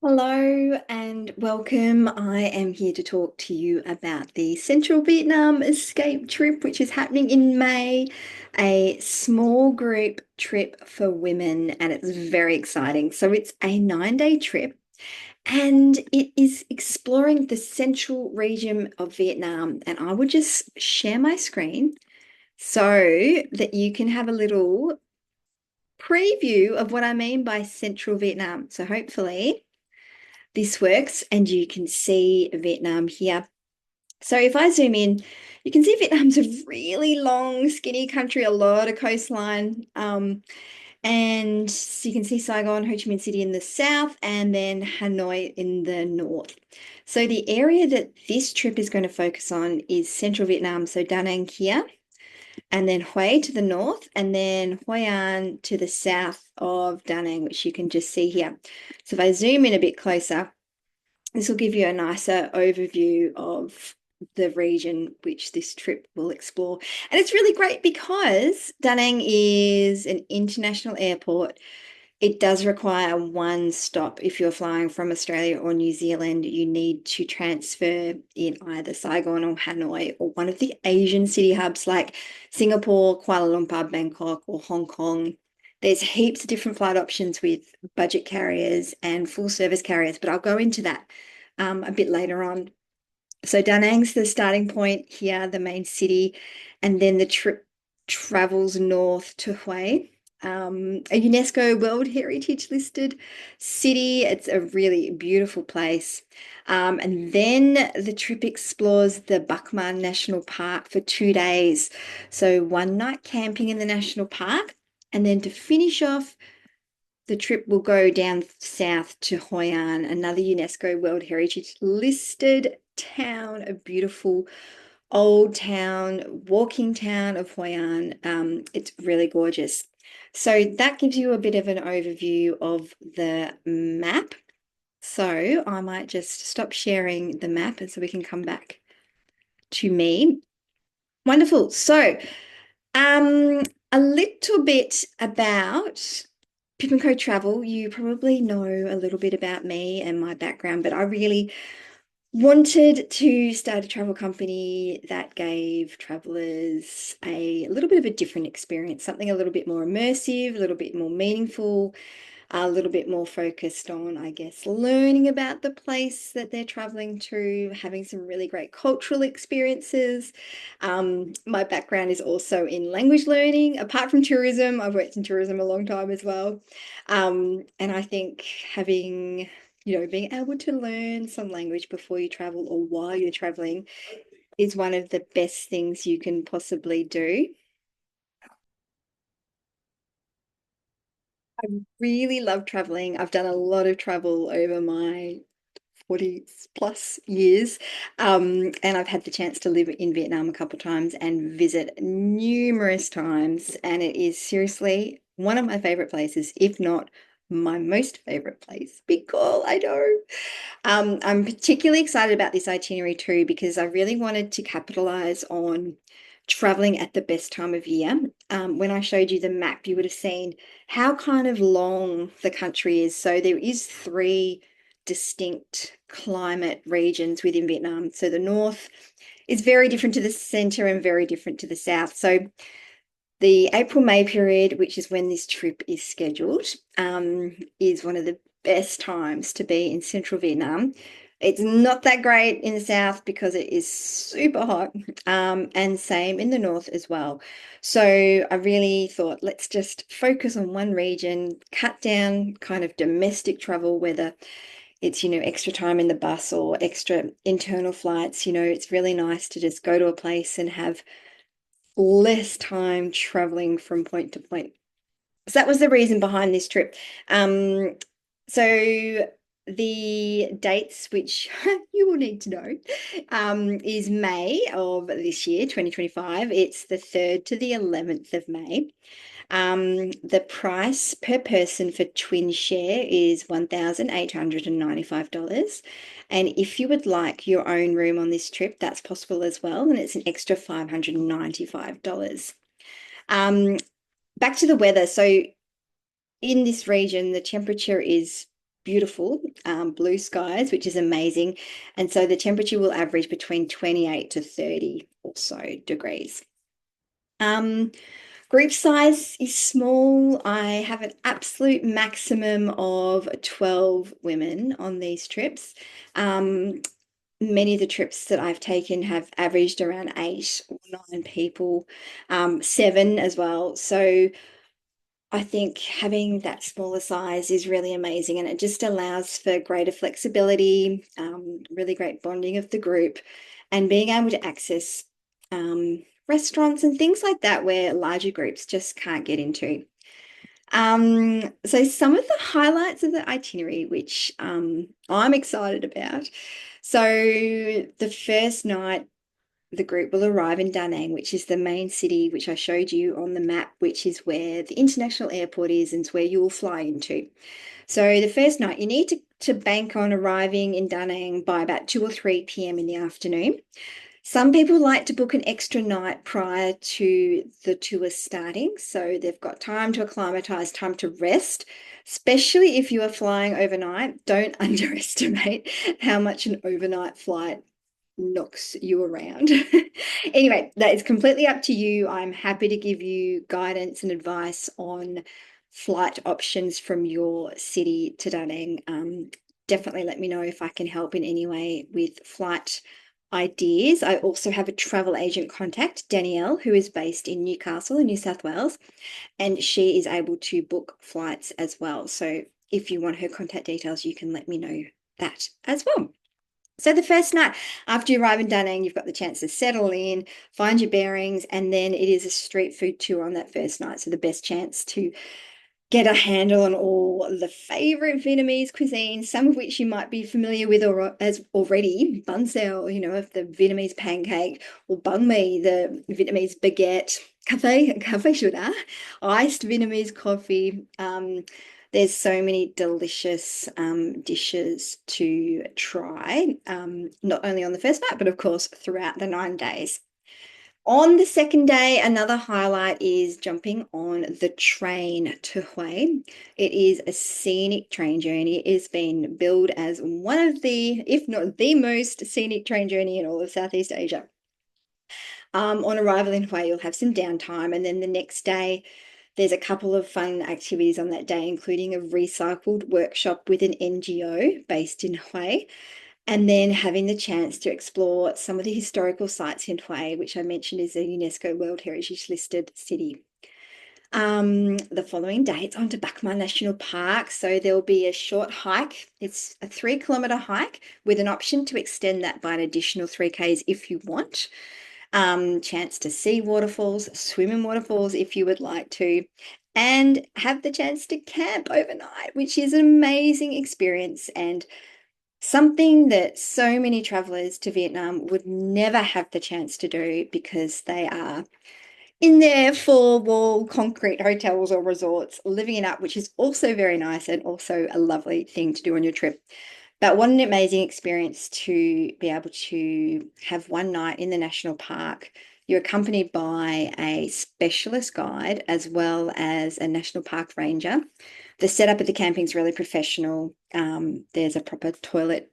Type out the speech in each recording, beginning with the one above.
Hello and welcome. I am here to talk to you about the Central Vietnam escape trip, which is happening in May, a small group trip for women, and it's very exciting. So it's a 9-day trip and it is exploring the central region of Vietnam. And I will just share my screen so that you can have a little preview of what I mean by Central Vietnam. So hopefully this works and you can see Vietnam here. So if I zoom in, you can see Vietnam's a really long, skinny country, a lot of coastline. And so you can see Saigon, Ho Chi Minh City in the south, and then Hanoi in the north. So the area that this trip is going to focus on is central Vietnam, so Da Nang here, and then Hue to the north, and then Hoi An to the south of Da Nang, which you can just see here. So if I zoom in a bit closer, this will give you a nicer overview of the region which this trip will explore. And it's really great because Da Nang is an international airport. It does require one stop. If you're flying from Australia or New Zealand, you need to transfer in either Saigon or Hanoi or one of the Asian city hubs like Singapore, Kuala Lumpur, Bangkok, or Hong Kong. There's heaps of different flight options with budget carriers and full service carriers, but I'll go into that a bit later on. So Da Nang's the starting point here, the main city, and then the trip travels north to Hue, a UNESCO World Heritage listed city. It's a really beautiful place. And then the trip explores the Bachman National Park for 2 days. So one night camping in the national park, and then to finish off, the trip will go down south to Hoi An, another UNESCO World Heritage listed town, a beautiful old town, walking town of Hoi An. It's really gorgeous. So that gives you a bit of an overview of the map. So I might just stop sharing the map and so we can come back to me. Wonderful. So um, a little bit about Pip and Co Travel. You probably know a little bit about me and my background, but I really wanted to start a travel company that gave travelers a little bit of a different experience, something a little bit more immersive, a little bit more meaningful, a little bit more focused on, I guess, learning about the place that they're traveling to, having some really great cultural experiences. My background is also in language learning. Apart from tourism, I've worked in tourism a long time as well. And I think having, being able to learn some language before you travel or while you're traveling is one of the best things you can possibly do. I really love traveling. I've done a lot of travel over my 40 plus years. And I've had the chance to live in Vietnam a couple of times and visit numerous times. And it is seriously one of my favorite places, if not my most favorite place. Big call, I know. I'm particularly excited about this itinerary too because I really wanted to capitalize on traveling at the best time of year. When I showed you the map, you would have seen how kind of long the country is. So there is three distinct climate regions within Vietnam. So the north is very different to the center and very different to the south. So the April-May period, which is when this trip is scheduled, is one of the best times to be in central Vietnam. It's not that great in the south because it is super hot, and same in the north as well. So I really thought, let's just focus on one region, cut down kind of domestic travel, whether it's, extra time in the bus or extra internal flights. It's really nice to just go to a place and have less time traveling from point to point. So that was the reason behind this trip. So the dates, which you will need to know, is May of this year, 2025. It's the 3rd to the 11th of May. The price per person for twin share is $1,895. And if you would like your own room on this trip, that's possible as well. And it's an extra $595. Back to the weather. So in this region, the temperature is beautiful blue skies, which is amazing. And so the temperature will average between 28 to 30 or so degrees. Um, Group size is small. I have an absolute maximum of 12 women on these trips. Um, Many of the trips that I've taken have averaged around 8 or 9 people, seven as well. So I think having that smaller size is really amazing, and it just allows for greater flexibility, really great bonding of the group, and being able to access restaurants and things like that where larger groups just can't get into. So some of the highlights of the itinerary, which I'm excited about. So the first night, the group will arrive in Da Nang, which is the main city, which I showed you on the map, which is where the international airport is and it's where you will fly into. So the first night, you need to bank on arriving in Da Nang by about 2 or 3 p.m. in the afternoon. Some people like to book an extra night prior to the tour starting, so they've got time to acclimatize, time to rest, especially if you are flying overnight. Don't underestimate how much an overnight flight knocks you around. Anyway, that is completely up to you. I'm happy to give you guidance and advice on flight options from your city to Da Nang. Definitely let me know if I can help in any way with flight ideas. I also have a travel agent contact, Danielle, who is based in Newcastle in New South Wales, and she is able to book flights as well. So if you want her contact details, you can let me know that as well. So the first night after you arrive in Da Nang, you've got the chance to settle in, find your bearings, and then it is a street food tour on that first night. So the best chance to get a handle on all the favorite Vietnamese cuisines, some of which you might be familiar with or as already. Bun xào, of the Vietnamese pancake, or banh mi, the Vietnamese baguette, cafe soda, iced Vietnamese coffee. There's so many delicious dishes to try, not only on the first night, but of course throughout the 9 days. On the second day, another highlight is jumping on the train to Hue. It is a scenic train journey. It has been billed as one of the, if not the most scenic train journey in all of Southeast Asia. On arrival in Hue, you'll have some downtime, and then the next day, there's a couple of fun activities on that day, including a recycled workshop with an NGO based in Hue, and then having the chance to explore some of the historical sites in Hue, which I mentioned is a UNESCO World Heritage listed city. The following day, it's on to Bachma National Park. So there'll be a short hike. It's a 3 kilometre hike with an option to extend that by an additional 3Ks if you want. Chance to see waterfalls, swim in waterfalls if you would like to, and have the chance to camp overnight, which is an amazing experience and something that so many travelers to Vietnam would never have the chance to do because they are in their four-wall concrete hotels or resorts, living it up, which is also very nice and also a lovely thing to do on your trip. But what an amazing experience to be able to have one night in the national park. You're accompanied by a specialist guide as well as a national park ranger. The setup of the camping is really professional. There's a proper toilet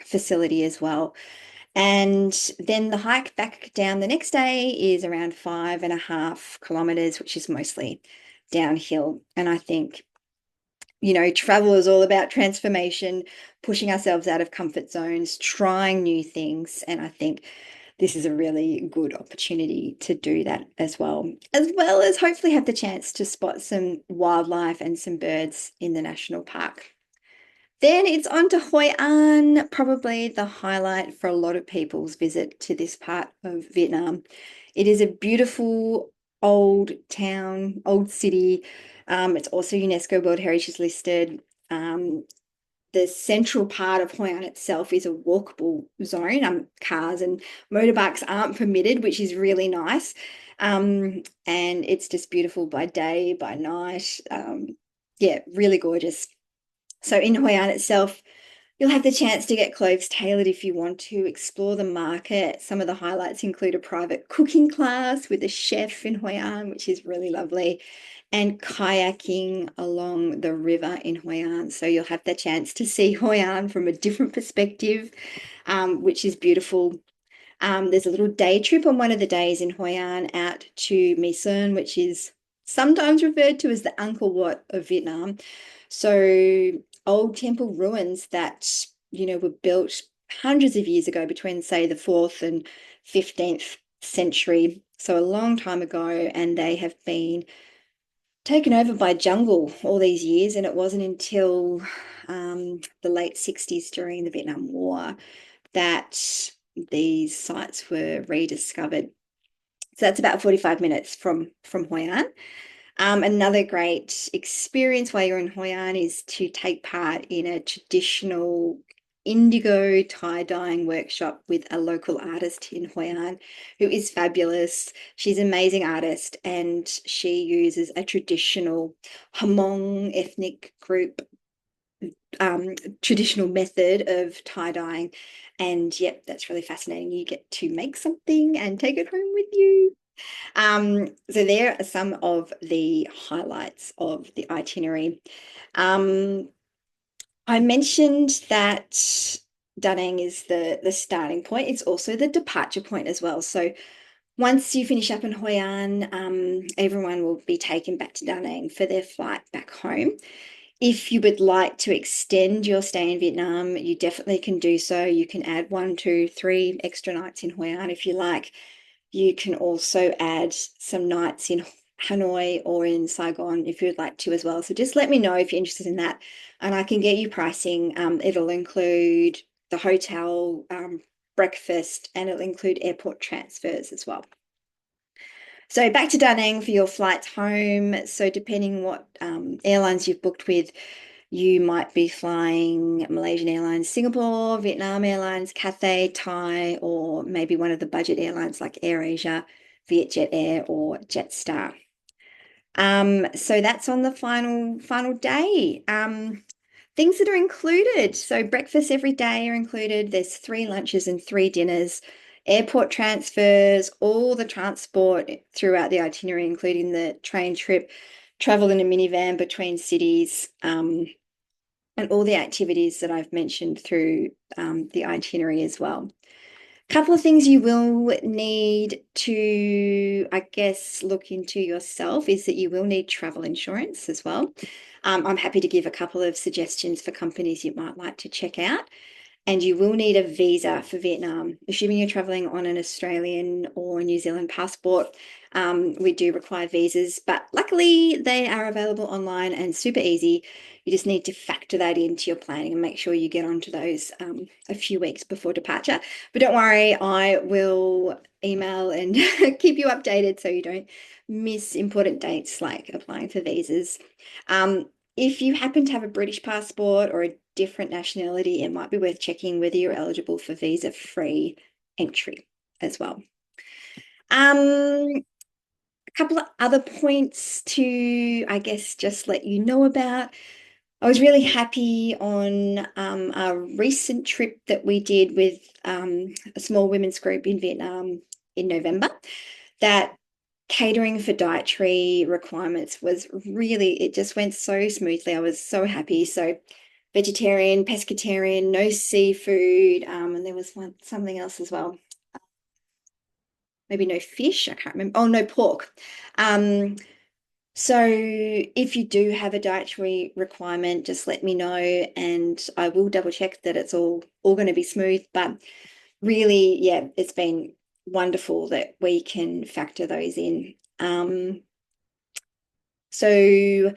facility as well. And then the hike back down the next day is around 5.5 kilometers, which is mostly downhill. And I think, travel is all about transformation, pushing ourselves out of comfort zones, trying new things. And I think this is a really good opportunity to do that as well as hopefully have the chance to spot some wildlife and some birds in the national park. Then it's on to Hoi An, probably the highlight for a lot of people's visit to this part of Vietnam. It is a beautiful old town, old city. It's also UNESCO World Heritage listed. The central part of Hoi An itself is a walkable zone. Cars and motorbikes aren't permitted, which is really nice. And it's just beautiful by day, by night. Yeah, really gorgeous. So in Hoi An itself, You'll have the chance to get clothes tailored if you want to explore the market. Some of the highlights include a private cooking class with a chef in Hoi An, which is really lovely, and kayaking along the river in Hoi An. So you'll have the chance to see Hoi An from a different perspective, which is beautiful. There's a little day trip on one of the days in Hoi An out to My Son, which is sometimes referred to as the Angkor Wat of Vietnam. So old temple ruins that, were built hundreds of years ago between, say, the 4th and 15th century. So a long time ago, and they have been taken over by jungle all these years. And it wasn't until the late 60s during the Vietnam War that these sites were rediscovered. So that's about 45 minutes from Hoi An. Another great experience while you're in Hoi An is to take part in a traditional indigo tie-dyeing workshop with a local artist in Hoi An who is fabulous. She's an amazing artist, and she uses a traditional Hmong ethnic group traditional method of tie-dyeing. And yep, that's really fascinating. You get to make something and take it home with you. So there are some of the highlights of the itinerary. I mentioned that Da Nang is the starting point. It's also the departure point as well. So once you finish up in Hoi An, everyone will be taken back to Da Nang for their flight back home. If you would like to extend your stay in Vietnam, you definitely can do so. You can add 1, 2, 3 extra nights in Hoi An if you like. You can also add some nights in Hanoi or in Saigon if you'd like to as well. So just let me know if you're interested in that, and I can get you pricing. It'll include the hotel, breakfast, and it'll include airport transfers as well. So back to Da Nang for your flights home. So depending what airlines you've booked with, you might be flying Malaysian Airlines, Singapore, Vietnam Airlines, Cathay, Thai, or maybe one of the budget airlines like AirAsia, Vietjet Air, or Jetstar. So that's on the final day. Things that are included. So breakfast every day are included. There's 3 lunches and 3 dinners. Airport transfers, all the transport throughout the itinerary, including the train trip, travel in a minivan between cities, and all the activities that I've mentioned through the itinerary as well. A couple of things you will need to, I guess, look into yourself is that you will need travel insurance as well. I'm happy to give a couple of suggestions for companies you might like to check out. And you will need a visa for Vietnam. Assuming you're traveling on an Australian or New Zealand passport, we do require visas, but luckily they are available online and super easy. You just need to factor that into your planning and make sure you get onto those a few weeks before departure. But don't worry, I will email and keep you updated so you don't miss important dates like applying for visas. If you happen to have a British passport or a different nationality, it might be worth checking whether you're eligible for visa-free entry as well. A couple of other points to, I guess, just let you know about. I was really happy on a recent trip that we did with a small women's group in Vietnam in November, that catering for dietary requirements was really, it just went so smoothly. I was so happy. So vegetarian, pescatarian, no seafood, and there was something else as well. Maybe no fish, I can't remember. Oh, no pork. So if you do have a dietary requirement, just let me know and I will double check that it's all going to be smooth. But really, yeah, it's been wonderful that we can factor those in. So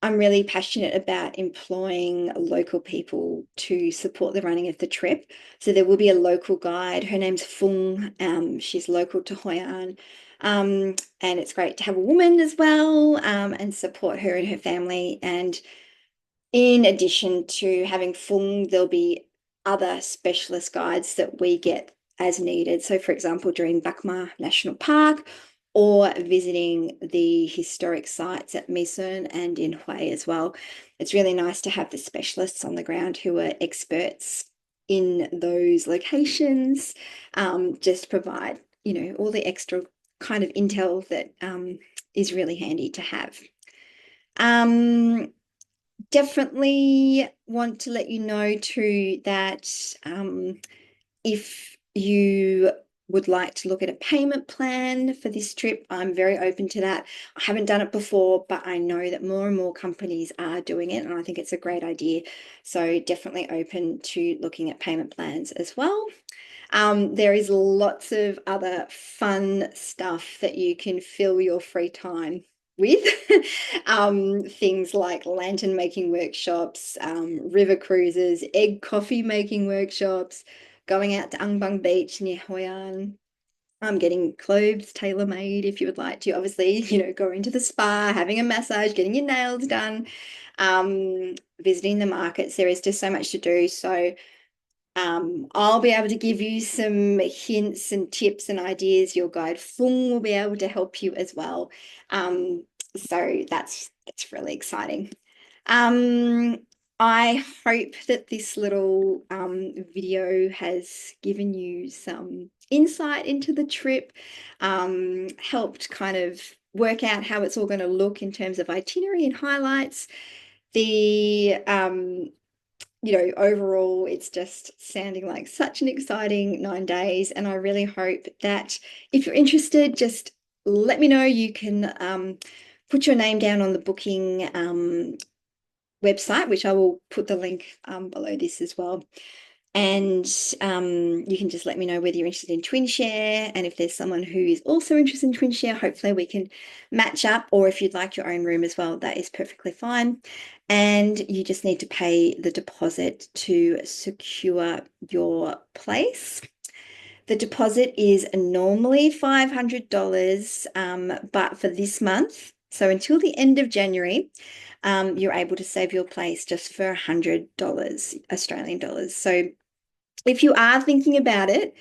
I'm really passionate about employing local people to support the running of the trip. So there will be a local guide. Her name's Fung. She's local to Hoi An. And it's great to have a woman as well, and support her and her family. And in addition to having Fung, there'll be other specialist guides that we get as needed. So for example, during Bac Ma National Park, or visiting the historic sites at My Son and in Hue as well. it's really nice to have the specialists on the ground who are experts in those locations, just provide, all the extra kind of intel that is really handy to have. Um, Definitely want to let you know too that if you would like to look at a payment plan for this trip, I'm very open to that. I haven't done it before, but I know that more and more companies are doing it, and I think it's a great idea. So definitely open to looking at payment plans as well. There is lots of other fun stuff that you can fill your free time with. Things like lantern making workshops, river cruises, egg coffee making workshops, going out to Angbang Beach near Hoi An. Getting clothes tailor-made if you would like to. Obviously, going to the spa, having a massage, getting your nails done, visiting the markets. There is just so much to do. So I'll be able to give you some hints and tips and ideas. Your guide Fung will be able to help you as well. So that's really exciting. Um, I hope that this little video has given you some insight into the trip, helped kind of work out how it's all going to look in terms of itinerary and highlights. The overall, it's just sounding like such an exciting 9 days. And I really hope that if you're interested, just let me know. You can put your name down on the booking website, which I will put the link below this as well. And you can just let me know whether you're interested in twin share, and if there's someone who is also interested in twin share, hopefully we can match up, or if you'd like your own room as well, that is perfectly fine. And you just need to pay the deposit to secure your place. The deposit is normally $500, but for this month, so until the end of January, you're able to save your place just for $100 Australian dollars. So if you are thinking about it,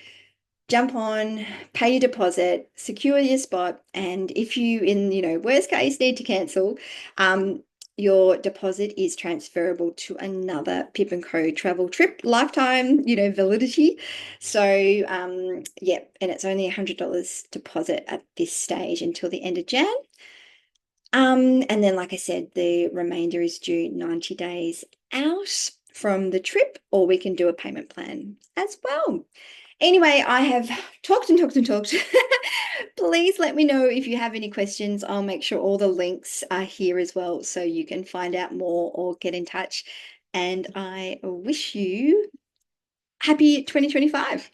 jump on, pay your deposit, secure your spot, and if you, in worst case, need to cancel, your deposit is transferable to another Pip and Co travel trip, lifetime, validity. So, yeah, and it's only $100 deposit at this stage until the end of Jan. And then, like I said, the remainder is due 90 days out from the trip, or we can do a payment plan as well. Anyway, I have talked and talked and talked. Please let me know if you have any questions. I'll make sure all the links are here as well, so you can find out more or get in touch. And I wish you happy 2025.